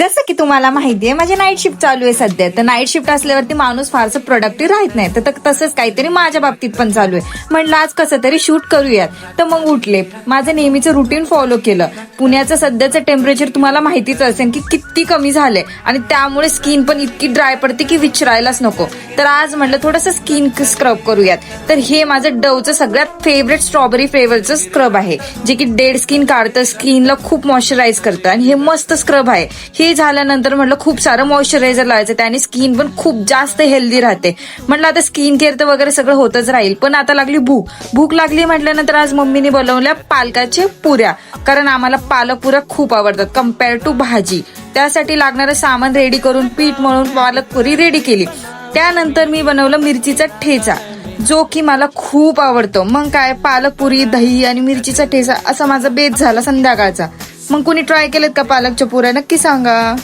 जसं की तुम्हाला माहिती आहे माझी नाईट शिफ्ट चालू आहे सध्या, तर नाईट शिफ्ट असल्यावरती माणूस फारसं प्रोडक्टिव्ह राहत नाही. तर तसंच काहीतरी माझ्या बाबतीत पण चालू आहे. म्हटलं आज कसं तरी शूट करूयात. तर मग उठले, माझं नेहमीचं रुटीन फॉलो केलं. पुण्याचं सध्याचं टेम्परेचर तुम्हाला माहितीच असेल की किती कमी झालंय आणि त्यामुळे स्किन पण इतकी ड्राय पडते की विचारायलाच नको. तर आज म्हटलं थोडंसं स्किन स्क्रब करूयात. तर हे माझं डवचं सगळ्यात फेवरेट स्ट्रॉबेरी फ्लेवरचं स्क्रब आहे, जे की डेड स्किन काढतं, स्किनला खूप मॉइश्चराईज करतं आणि हे मस्त स्क्रब आहे. हे झाल्यानंतर म्हटलं खूप सारं मॉइश्चरायझर लावायचं, त्याने स्किन पण खूप जास्त हेल्दी राहते. म्हटलं आता स्किन केअर तर वगैरे सगळं होतच राहील, पण आता लागली भूक लागली म्हटल्यानंतर आज मम्मीने बनवल्या पालकाच्या पुऱ्या. कारण आम्हाला पालक पुऱ्या खूप आवडतात कम्पेअर टू भाजी. त्यासाठी लागणारं सामान रेडी करून पीठ मळून पालक पुरी रेडी केली. त्यानंतर मी बनवलं मिरचीचा ठेचा, जो की मला खूप आवडतो. मग काय पालक पुरी, दही आणि मिरचीचा ठेचा असा माझा बेत झाला संध्याकाळचा. मग कुणी ट्राय केलेत का पालकच्या पुऱ्या? नक्की सांगा.